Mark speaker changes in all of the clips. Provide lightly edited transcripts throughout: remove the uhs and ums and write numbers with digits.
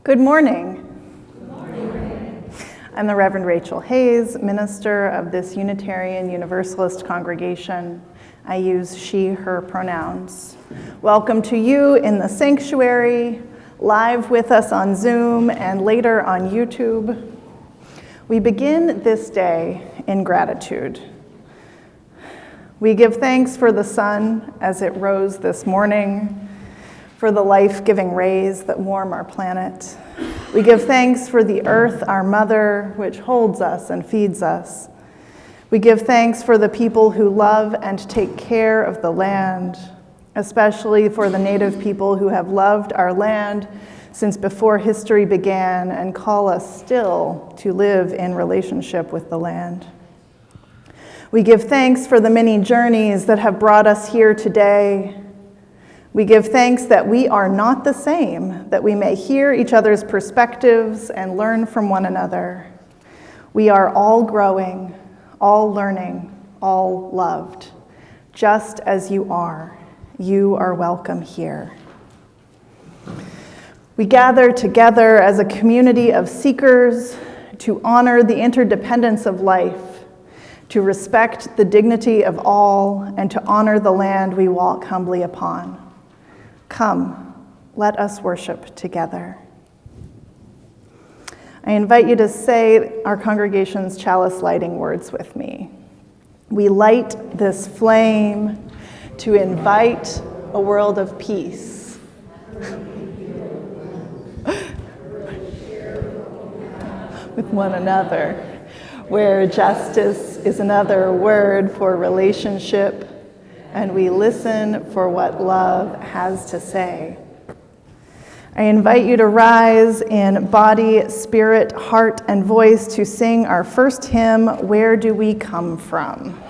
Speaker 1: Good morning. Good morning. I'm the Reverend Rachael Hayes, minister of this Unitarian Universalist congregation. I use she, her pronouns. Welcome to you in the sanctuary, live with us on Zoom, and later on YouTube. We begin this day in gratitude. We give thanks for the sun as it rose this morning, for the life-giving rays that warm our planet. We give thanks for the earth, our mother, which holds us and feeds us. We give thanks for the people who love and take care of the land, especially for the Native people who have loved our land since before history began and call us still to live in relationship with the land. We give thanks for the many journeys that have brought us here today. We give thanks that we are not the same, that we may hear each other's perspectives and learn from one another. We are all growing, all learning, all loved. Just as you are welcome here. We gather together as a community of seekers to honor the interdependence of life, to respect the dignity of all, and to honor the land we walk humbly upon. Come, let us worship together. I invite you to say our congregation's chalice lighting words with me. We light this flame to invite a world of peace. With one another, where justice is another word for relationship, and we listen for what love has to say. I invite you to rise in body, spirit, heart, and voice to sing our first hymn, Where Do We Come From?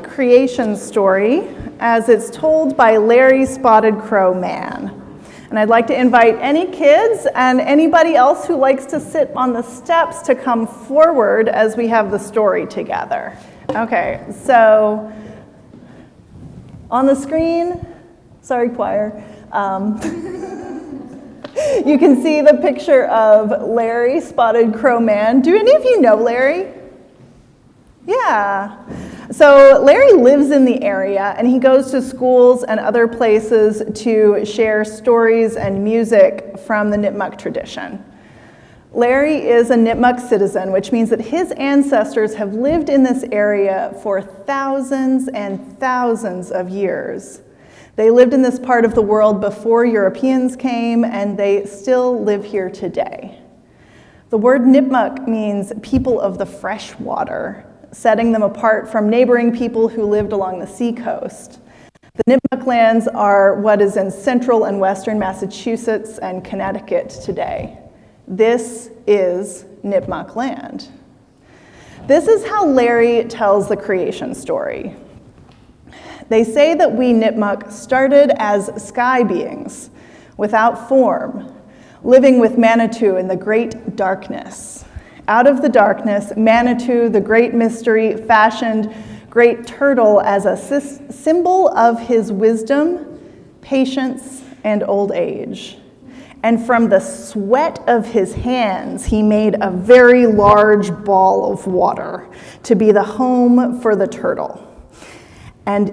Speaker 1: Creation story as it's told by Larry Spotted Crow Man. And I'd like to invite any kids and anybody else who likes to sit on the steps to come forward as we have the story together. Okay, so on the screen, sorry choir, You can see the picture of Larry, Spotted Crow Man. Do any of you know Larry? Yeah. So Larry lives in the area, and he goes to schools and other places to share stories and music from the Nipmuc tradition. Larry is a Nipmuc citizen, which means that his ancestors have lived in this area for thousands and thousands of years. They lived in this part of the world before Europeans came, and they still live here today. The word Nipmuc means people of the fresh water, setting them apart from neighboring people who lived along the seacoast. The Nipmuc lands are what is in central and western Massachusetts and Connecticut today. This is Nipmuc land. This is how Larry tells the creation story. They say that we Nipmuc started as sky beings, without form, living with Manitou in the great darkness. Out of the darkness, Manitou, the great mystery, fashioned Great Turtle as a symbol of his wisdom, patience, and old age. And from the sweat of his hands, he made a very large ball of water to be the home for the turtle. And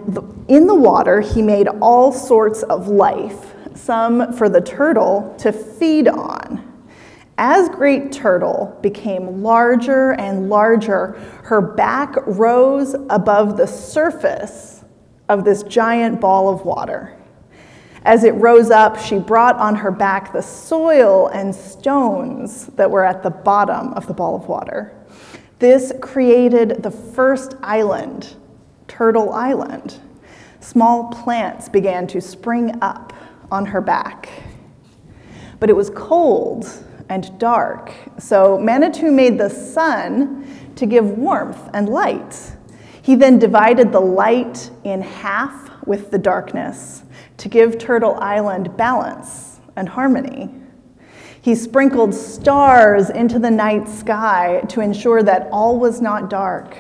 Speaker 1: in the water, he made all sorts of life, some for the turtle to feed on. As Great Turtle became larger and larger, her back rose above the surface of this giant ball of water. As it rose up, she brought on her back the soil and stones that were at the bottom of the ball of water. This created the first island, Turtle Island. Small plants began to spring up on her back. But it was cold and dark, so Manitou made the sun to give warmth and light. He then divided the light in half with the darkness to give Turtle Island balance and harmony. He sprinkled stars into the night sky to ensure that all was not dark,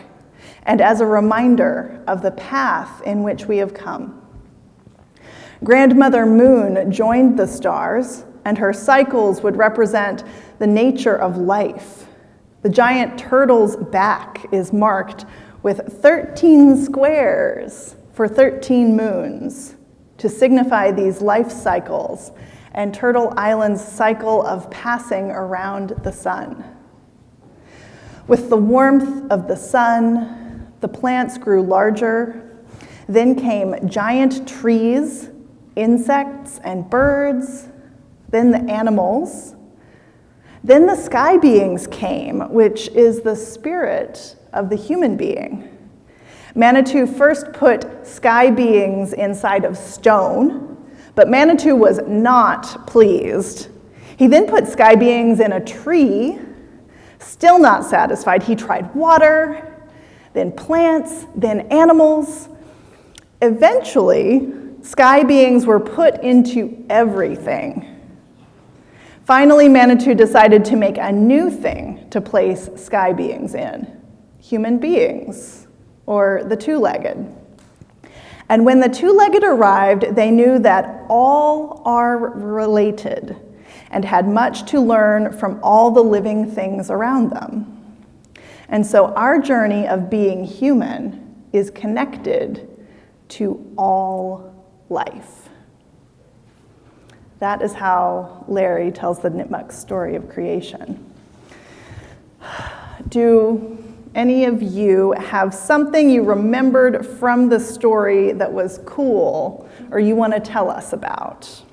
Speaker 1: and as a reminder of the path in which we have come. Grandmother Moon joined the stars, and her cycles would represent the nature of life. The giant turtle's back is marked with 13 squares for 13 moons to signify these life cycles and Turtle Island's cycle of passing around the sun. With the warmth of the sun, the plants grew larger. Then came giant trees, insects and birds, then the animals. Then the sky beings came, which is the spirit of the human being. Manitou first put sky beings inside of stone, but Manitou was not pleased. He then put sky beings in a tree. Still not satisfied, he tried water, then plants, then animals. Eventually, sky beings were put into everything. Finally, Manitou decided to make a new thing to place sky beings in, human beings, or the two-legged. And when the two-legged arrived, they knew that all are related and had much to learn from all the living things around them. And so our journey of being human is connected to all life. That is how Larry tells the Nipmuc story of creation. Do any of you have something you remembered from the story that was cool or you want to tell us about?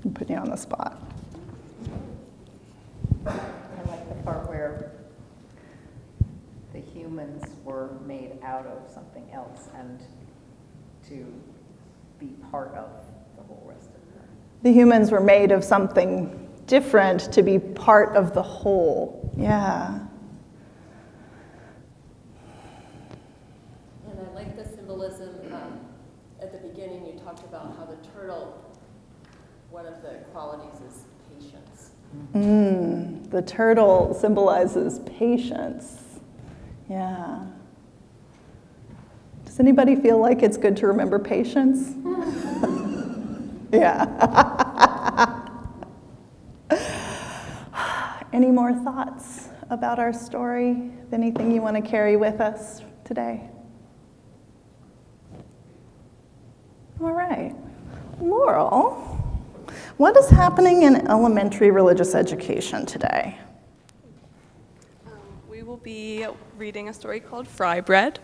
Speaker 1: I'm putting you on the spot.
Speaker 2: I like the part where the humans were made out of something else and to be part of the whole rest of them.
Speaker 1: The humans were made of something different to be part of the whole. Yeah.
Speaker 3: And I like the symbolism. At the beginning, you talked about how the turtle, one of the qualities is patience.
Speaker 1: The turtle symbolizes patience. Yeah. Does anybody feel like it's good to remember patience? Yeah. Any more thoughts about our story? Anything you want to carry with us today? All right. Laurel, what is happening in elementary religious education today?
Speaker 4: We will be reading a story called Fry Bread,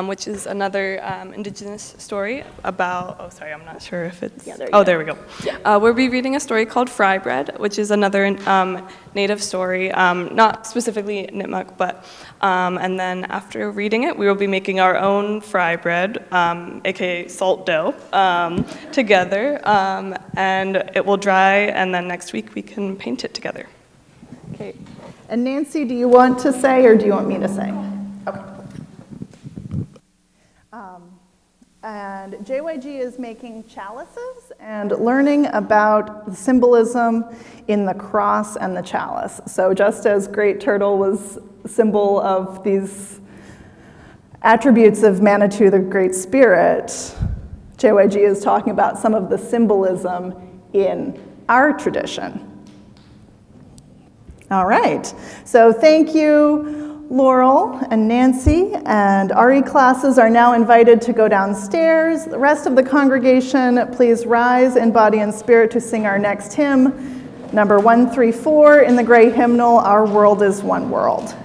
Speaker 4: which is another Indigenous story about, oh, sorry, I'm not sure if it's, there we go. Yeah. We'll be reading a story called Fry Bread, which is another Native story, not specifically Nipmuc, but, and then after reading it, we will be making our own fry bread, aka salt dough, together, and it will dry, and then next week we can paint it together.
Speaker 1: Okay. And Nancy, do you want to say or do you want me to say? Okay. And JYG is making chalices and learning about the symbolism in the cross and the chalice. So just as Great Turtle was a symbol of these attributes of Manitou, the Great Spirit, JYG is talking about some of the symbolism in our tradition. All right, so thank you, Laurel and Nancy, and RE classes are now invited to go downstairs. The rest of the congregation, please rise in body and spirit to sing our next hymn, number 134 in the gray hymnal, Our World is One World.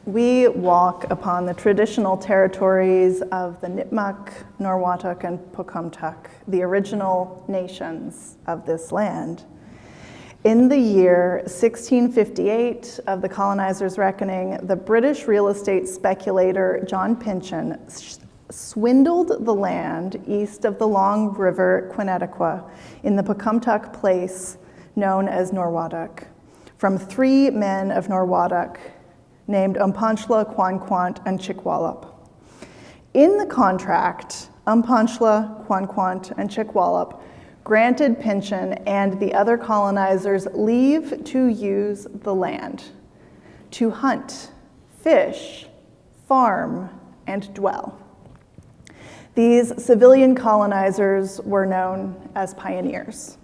Speaker 1: We walk upon the traditional territories of the Nipmuc, Norwottuck, and Pocumtuck, the original nations of this land. In the year 1658 of the colonizers' reckoning, the British real estate speculator John Pynchon swindled the land east of the Long River Quinetiqua in the Pocumtuck place known as Norwottuck from 3 men of Norwottuck named Umpanchla, Quanquant, and Chikwallop. In the contract, Umpanchla, Quanquant, and Chikwallop granted Pynchon and the other colonizers leave to use the land, to hunt, fish, farm, and dwell. These civilian colonizers were known as pioneers.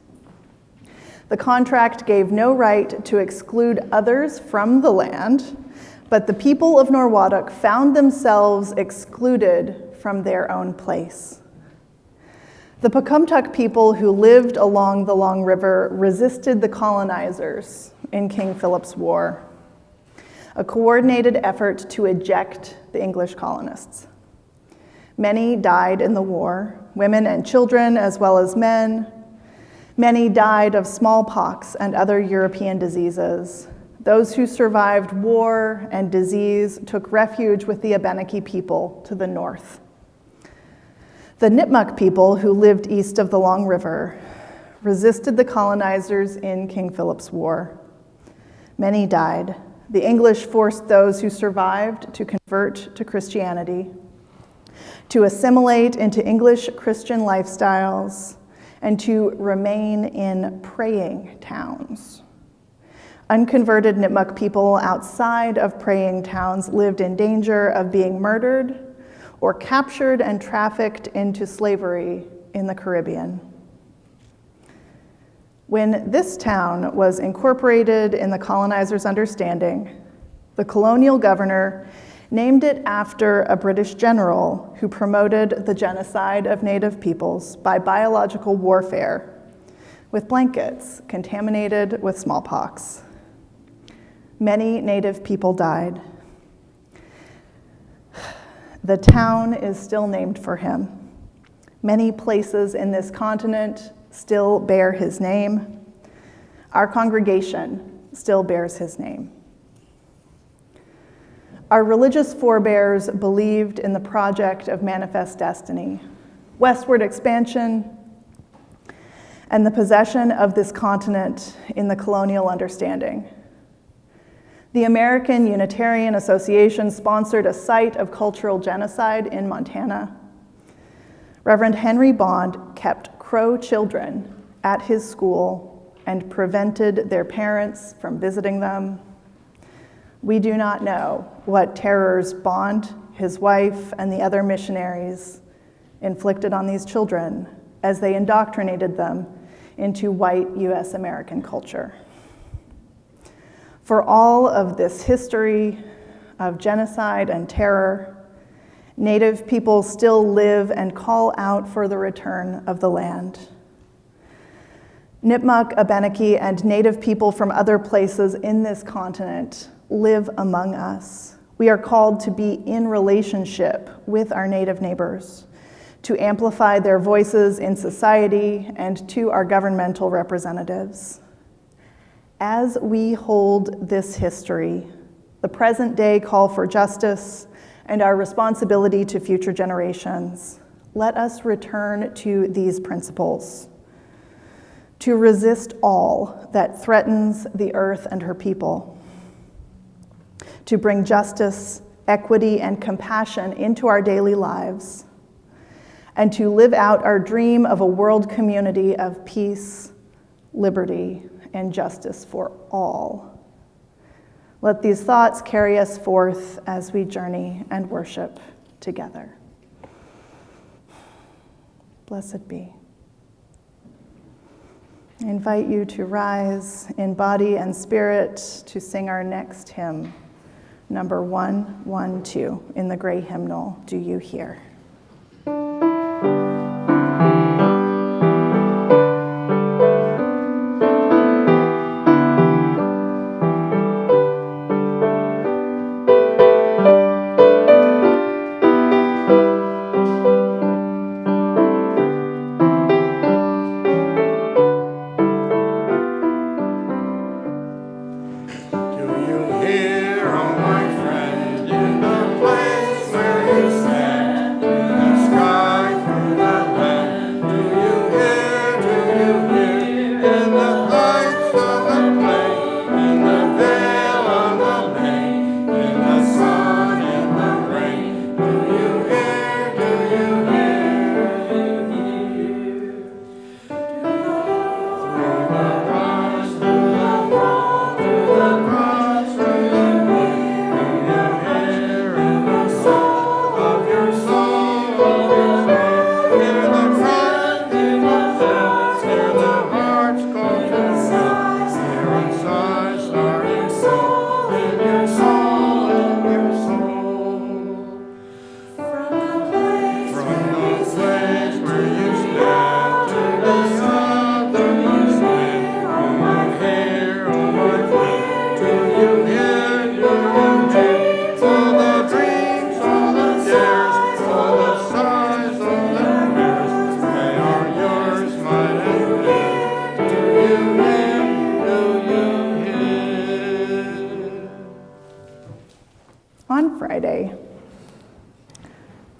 Speaker 1: The contract gave no right to exclude others from the land, but the people of Norwottuck found themselves excluded from their own place. The Pocumtuck people who lived along the Long River resisted the colonizers in King Philip's War, a coordinated effort to eject the English colonists. Many died in the war, women and children as well as men. Many died of smallpox and other European diseases. Those who survived war and disease took refuge with the Abenaki people to the north. The Nipmuc people, who lived east of the Long River, resisted the colonizers in King Philip's War. Many died. The English forced those who survived to convert to Christianity, to assimilate into English Christian lifestyles, and to remain in praying towns. Unconverted Nipmuc people outside of praying towns lived in danger of being murdered or captured and trafficked into slavery in the Caribbean. When this town was incorporated in the colonizers' understanding, the colonial governor named it after a British general who promoted the genocide of Native peoples by biological warfare with blankets contaminated with smallpox. Many Native people died. The town is still named for him. Many places in this continent still bear his name. Our congregation still bears his name. Our religious forebears believed in the project of manifest destiny, westward expansion, and the possession of this continent in the colonial understanding. The American Unitarian Association sponsored a site of cultural genocide in Montana. Reverend Henry Bond kept Crow children at his school and prevented their parents from visiting them. We do not know what terrors Bond, his wife, and the other missionaries inflicted on these children as they indoctrinated them into white U.S. American culture. For all of this history of genocide and terror, Native people still live and call out for the return of the land. Nipmuc, Abenaki, and Native people from other places in this continent live among us. We are called to be in relationship with our Native neighbors, to amplify their voices in society and to our governmental representatives. As we hold this history, the present day call for justice, and our responsibility to future generations, let us return to these principles: to resist all that threatens the earth and her people, to bring justice, equity, and compassion into our daily lives, and to live out our dream of a world community of peace, liberty, and justice for all. Let these thoughts carry us forth as we journey and worship together. Blessed be. I invite you to rise in body and spirit to sing our next hymn, number 112, in the gray hymnal, Do You Hear?
Speaker 5: Hear, oh my friend, in the place where you stand.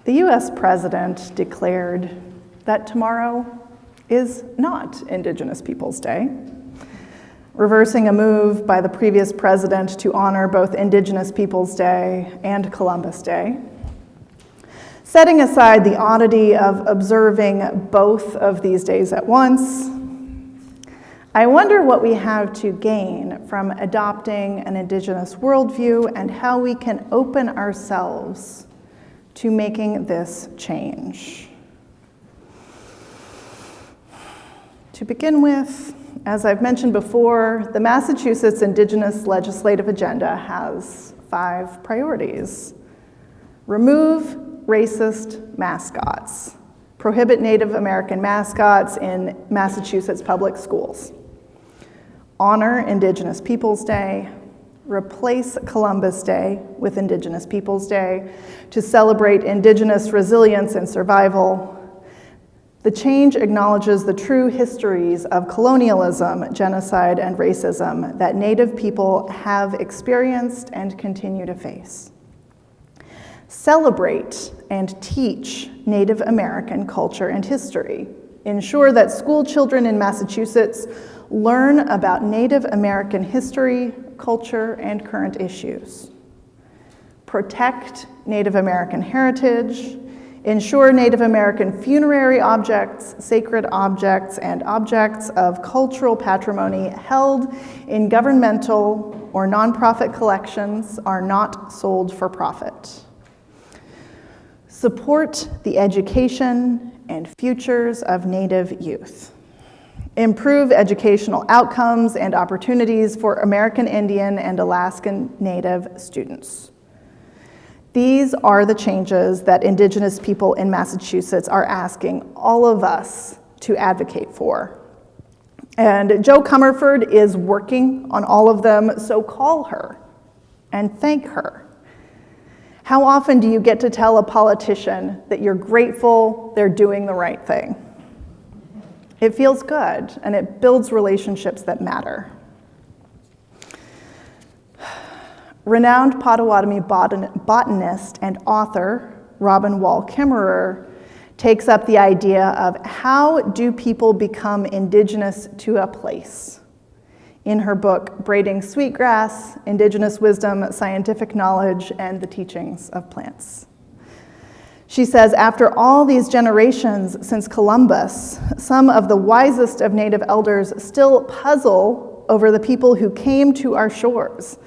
Speaker 1: The US president declared that tomorrow is not Indigenous Peoples' Day, reversing a move by the previous president to honor both Indigenous Peoples' Day and Columbus Day. Setting aside the oddity of observing both of these days at once, I wonder what we have to gain from adopting an Indigenous worldview and how we can open ourselves to making this change. To begin with, as I've mentioned before, the Massachusetts Indigenous legislative agenda has 5 priorities. Remove racist mascots. Prohibit Native American mascots in Massachusetts public schools. Honor Indigenous Peoples' Day. Replace Columbus Day with Indigenous Peoples' Day to celebrate Indigenous resilience and survival. The change acknowledges the true histories of colonialism, genocide, and racism that Native people have experienced and continue to face. Celebrate and teach Native American culture and history. Ensure that school children in Massachusetts learn about Native American history, culture, and current issues. Protect Native American heritage. Ensure Native American funerary objects, sacred objects, and objects of cultural patrimony held in governmental or nonprofit collections are not sold for profit. Support the education and futures of Native youth. Improve educational outcomes and opportunities for American Indian and Alaskan Native students. These are the changes that Indigenous people in Massachusetts are asking all of us to advocate for. And Jo Comerford is working on all of them, so call her and thank her. How often do you get to tell a politician that you're grateful they're doing the right thing? It feels good, and it builds relationships that matter. Renowned Potawatomi botanist and author Robin Wall Kimmerer takes up the idea of how do people become indigenous to a place in her book, Braiding Sweetgrass, Indigenous Wisdom, Scientific Knowledge, and the Teachings of Plants. She says, after all these generations since Columbus, some of the wisest of Native elders still puzzle over the people who came to our shores.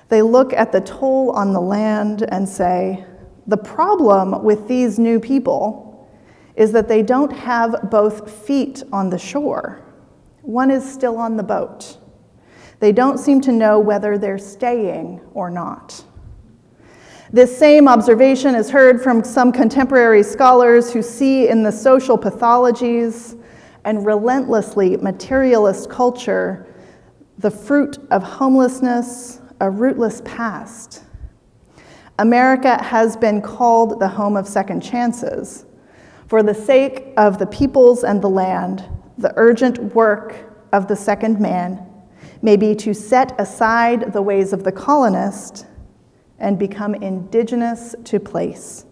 Speaker 1: They look at the toll on the land and say, the problem with these new people is that they don't have both feet on the shore. One is still on the boat. They don't seem to know whether they're staying or not. This same observation is heard from some contemporary scholars who see in the social pathologies and relentlessly materialist culture the fruit of homelessness, a rootless past. America has been called the home of second chances. For the sake of the peoples and the land, the urgent work of the second man may be to set aside the ways of the colonist and become indigenous to place.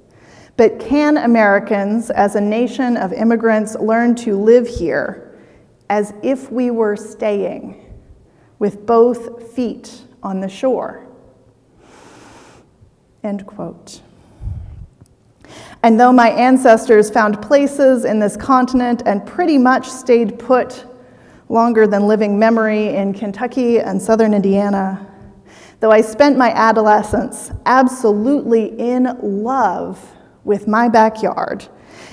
Speaker 1: But can Americans, as a nation of immigrants, learn to live here as if we were staying, with both feet on the shore? End quote. And though my ancestors found places in this continent and pretty much stayed put longer than living memory in Kentucky and southern Indiana, though I spent my adolescence absolutely in love with my backyard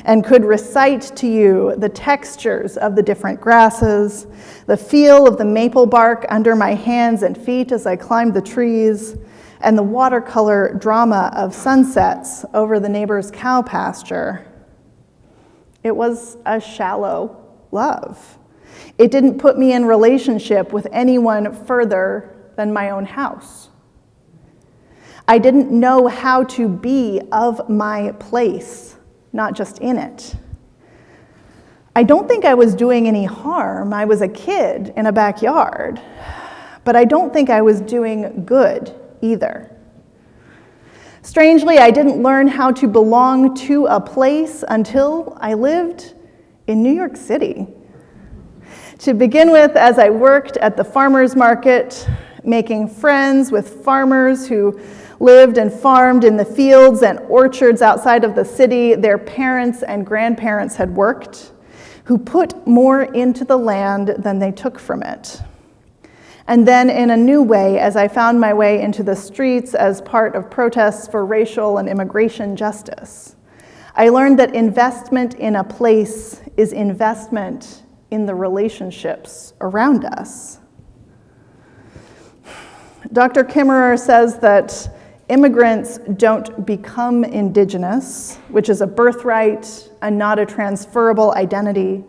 Speaker 1: and could recite to you the textures of the different grasses, the feel of the maple bark under my hands and feet as I climbed the trees, and the watercolor drama of sunsets over the neighbor's cow pasture, it was a shallow love. It didn't put me in relationship with anyone further than my own house. I didn't know how to be of my place, not just in it. I don't think I was doing any harm. I was a kid in a backyard, but I don't think I was doing good either. Strangely, I didn't learn how to belong to a place until I lived in New York City. To begin with, as I worked at the farmers market, making friends with farmers who lived and farmed in the fields and orchards outside of the city their parents and grandparents had worked, who put more into the land than they took from it. And then in a new way, as I found my way into the streets as part of protests for racial and immigration justice, I learned that investment in a place is investment in the relationships around us. Dr. Kimmerer says that immigrants don't become Indigenous, which is a birthright and not a transferable identity,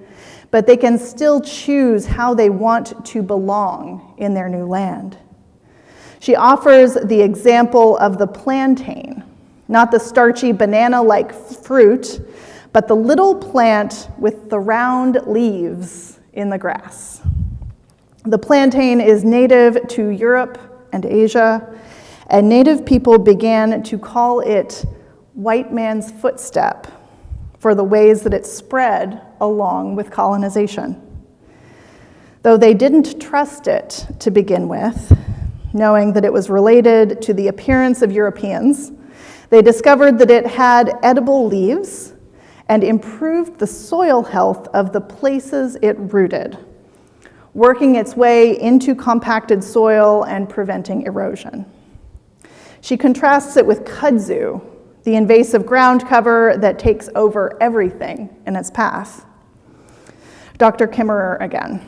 Speaker 1: but they can still choose how they want to belong in their new land. She offers the example of the plantain, not the starchy banana-like fruit, but the little plant with the round leaves in the grass. The plantain is native to Europe and Asia, and Native people began to call it white man's footstep for the ways that it spread along with colonization. Though they didn't trust it to begin with, knowing that it was related to the appearance of Europeans, they discovered that it had edible leaves and improved the soil health of the places it rooted, working its way into compacted soil and preventing erosion. She contrasts it with kudzu, the invasive ground cover that takes over everything in its path. Dr. Kimmerer again.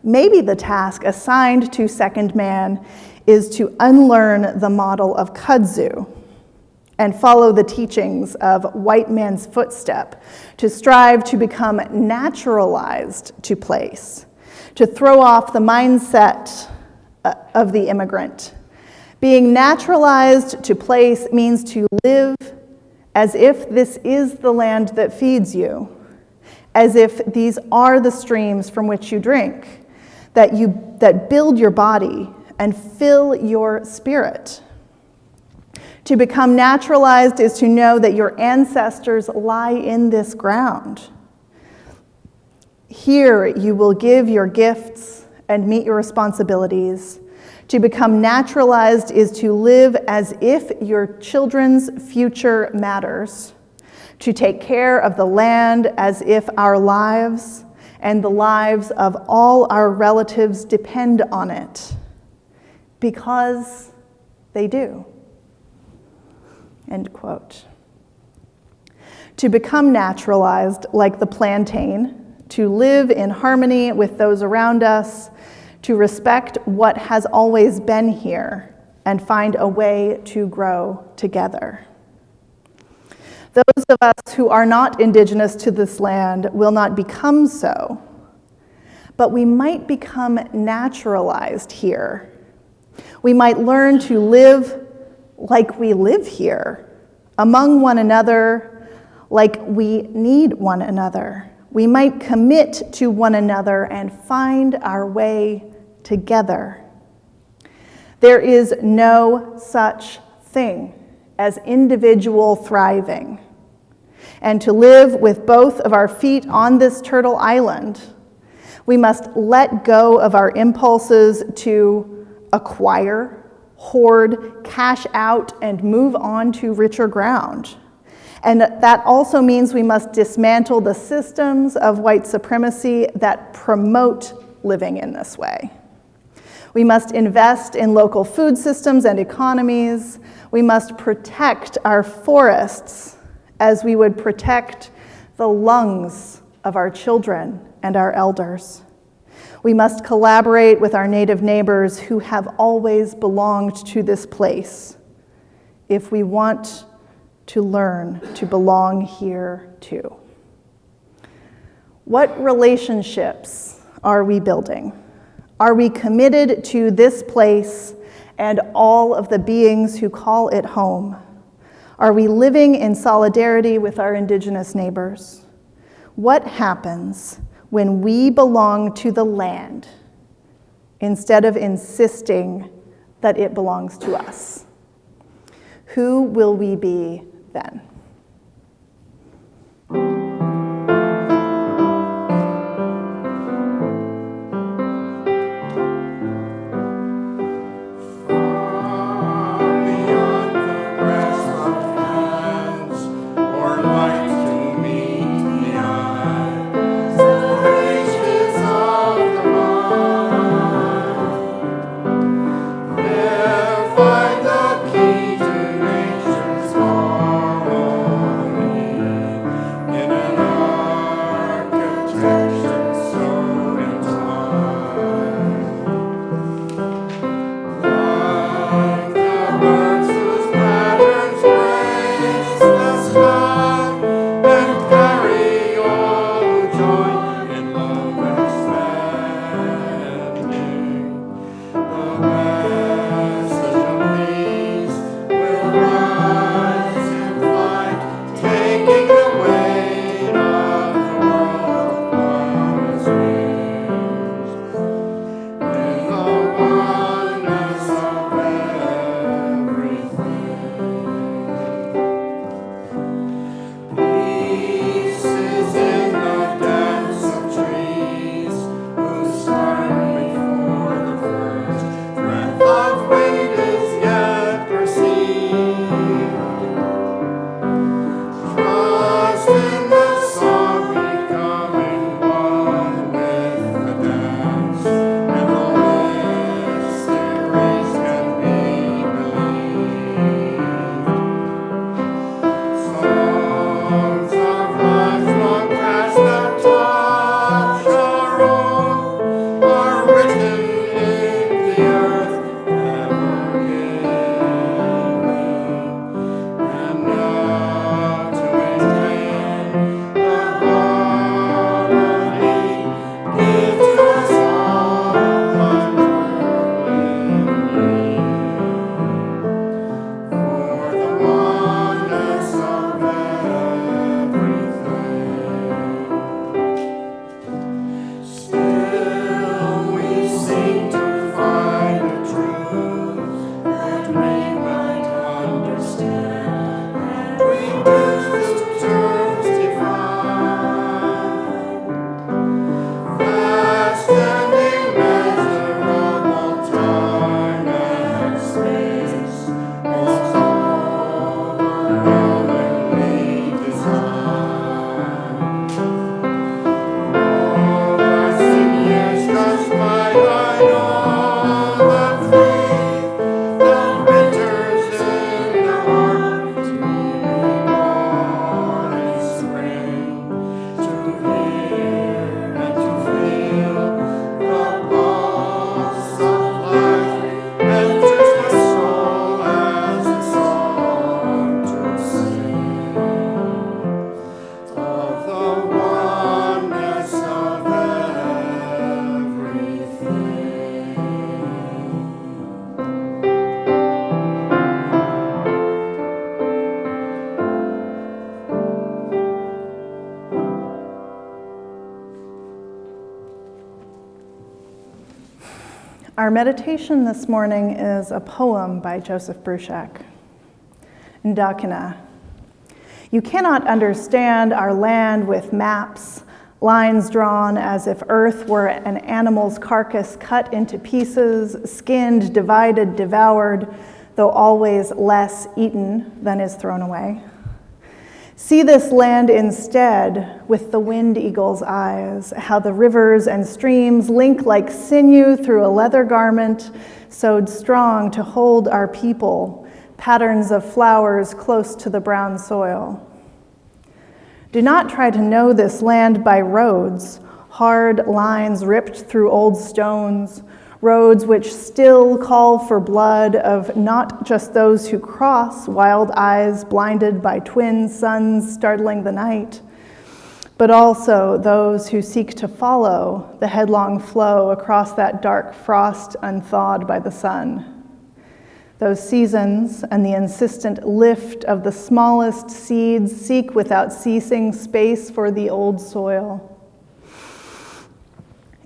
Speaker 1: Maybe the task assigned to Second Man is to unlearn the model of kudzu and follow the teachings of white man's footstep, to strive to become naturalized to place, to throw off the mindset of the immigrant. Being naturalized to place means to live as if this is the land that feeds you, as if these are the streams from which you drink, that build your body and fill your spirit. To become naturalized is to know that your ancestors lie in this ground. Here you will give your gifts and meet your responsibilities. To become naturalized is to live as if your children's future matters. To take care of the land as if our lives and the lives of all our relatives depend on it. Because they do. End quote. To become naturalized like the plantain, to live in harmony with those around us, to respect what has always been here, and find a way to grow together. Those of us who are not Indigenous to this land will not become so, but we might become naturalized here. We might learn to live like we live here, among one another, like we need one another. We might commit to one another and find our way together. There is no such thing as individual thriving. And to live with both of our feet on this turtle island, we must let go of our impulses to acquire, hoard, cash out, and move on to richer ground. And that also means we must dismantle the systems of white supremacy that promote living in this way. We must invest in local food systems and economies. We must protect our forests as we would protect the lungs of our children and our elders. We must collaborate with our Native neighbors who have always belonged to this place if we want to learn to belong here too. What relationships are we building? Are we committed to this place and all of the beings who call it home? Are we living in solidarity with our Indigenous neighbors? What happens when we belong to the land instead of insisting that it belongs to us? Who will we be then? Our meditation this morning is a poem by Joseph Bruchac. Ndakina. You cannot understand our land with maps, lines drawn as if earth were an animal's carcass cut into pieces, skinned, divided, devoured, though always less eaten than is thrown away. See this land instead with the wind eagle's eyes, how the rivers and streams link like sinew through a leather garment sewed strong to hold our people, patterns of flowers close to the brown soil. Do not try to know this land by roads, hard lines ripped through old stones, roads which still call for blood of not just those who cross, wild eyes blinded by twin suns startling the night, but also those who seek to follow the headlong flow across that dark frost unthawed by the sun. Those seasons and the insistent lift of the smallest seeds seek without ceasing space for the old soil.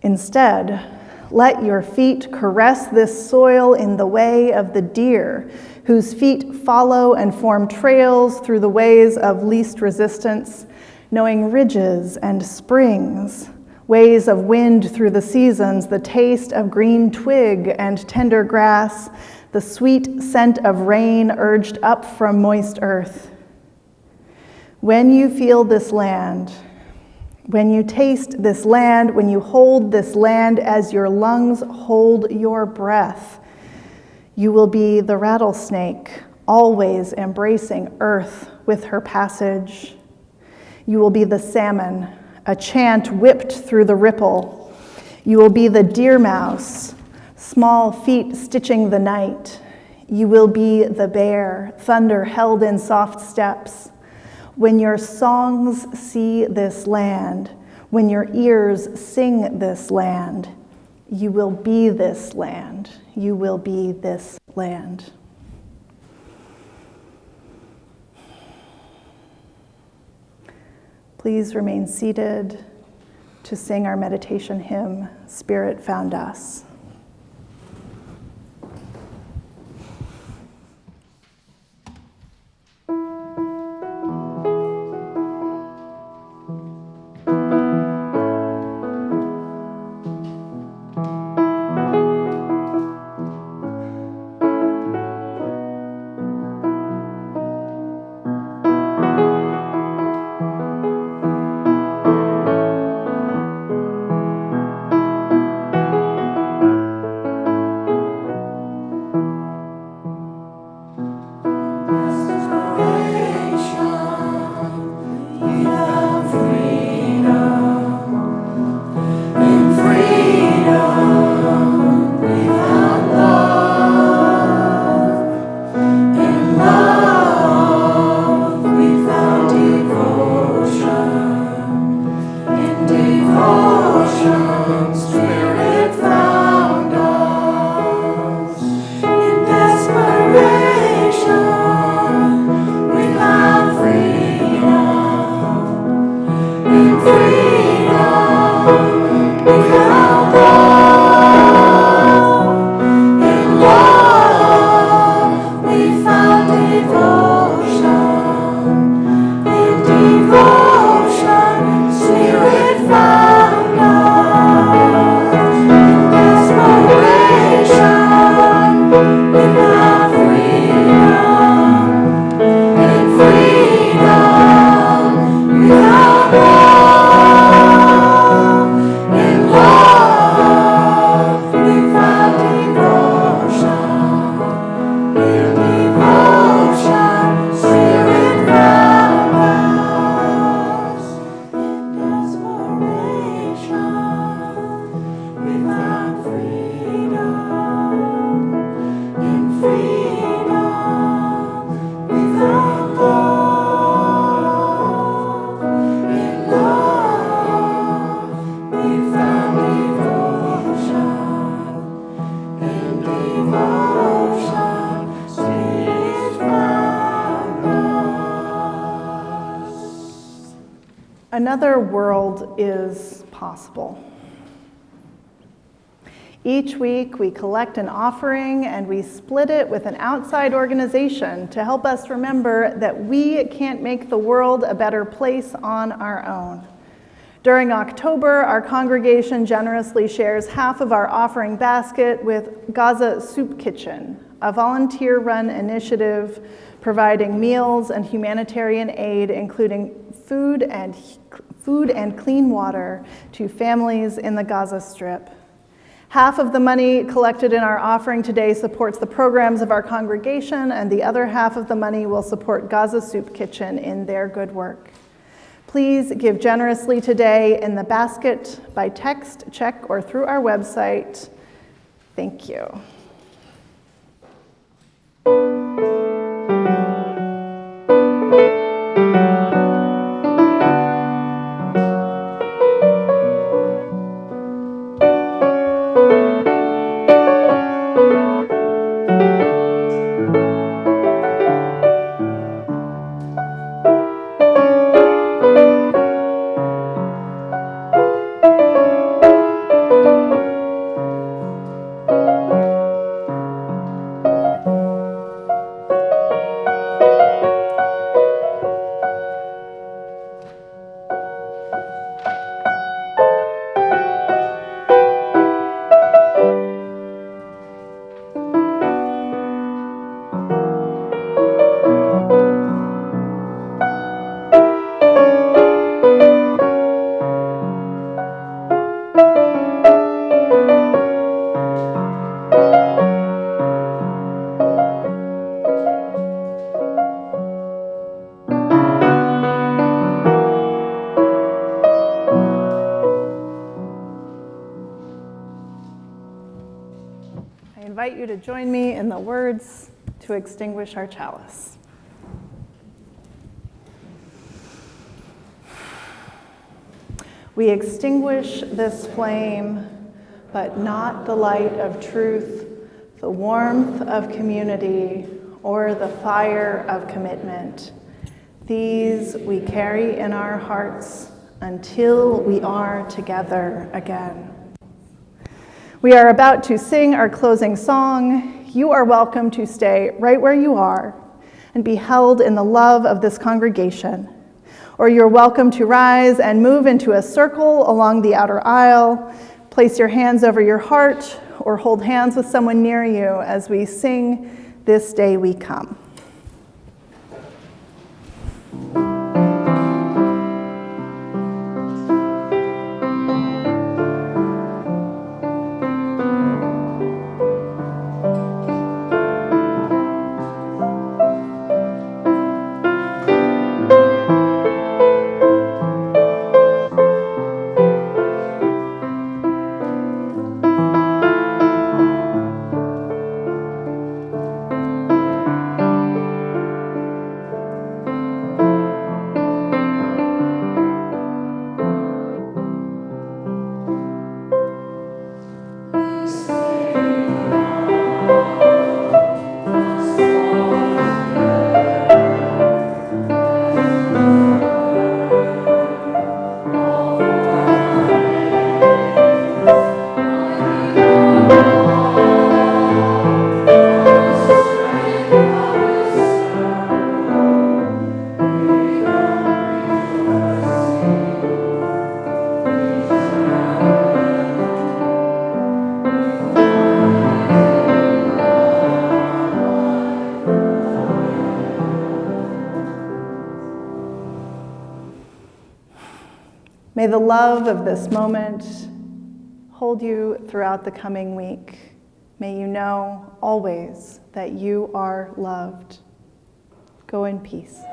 Speaker 1: Instead, let your feet caress this soil in the way of the deer whose feet follow and form trails through the ways of least resistance, knowing ridges and springs, ways of wind through the seasons, the taste of green twig and tender grass, the sweet scent of rain urged up from moist earth. When you feel this land, when you taste this land, when you hold this land as your lungs hold your breath, you will be the rattlesnake, always embracing earth with her passage. You will be the salmon, a chant whipped through the ripple. You will be the deer mouse, small feet stitching the night. You will be the bear, thunder held in soft steps. When your songs see this land, when your ears sing this land, you will be this land. You will be this land. Please remain seated to sing our meditation hymn, Spirit Found Us. Another world is possible. Each week we collect an offering and we split it with an outside organization to help us remember that we can't make the world a better place on our own. During October, our congregation generously shares half of our offering basket with Gaza Soup Kitchen, a volunteer-run initiative providing meals and humanitarian aid, including food and clean water to families in the Gaza Strip. Half of the money collected in our offering today supports the programs of our congregation, and the other half of the money will support Gaza Soup Kitchen in their good work. Please give generously today in the basket, by text, check, or through our website. Thank you. invite you to join me in the words to extinguish our chalice. We extinguish this flame, but not the light of truth, the warmth of community, or the fire of commitment. These we carry in our hearts until we are together again. We are about to sing our closing song. You are welcome to stay right where you are and be held in the love of this congregation. Or you're welcome to rise and move into a circle along the outer aisle. Place your hands over your heart or hold hands with someone near you as we sing This Day We Come. May the love of this moment hold you throughout the coming week. May you know always that you are loved. Go in peace.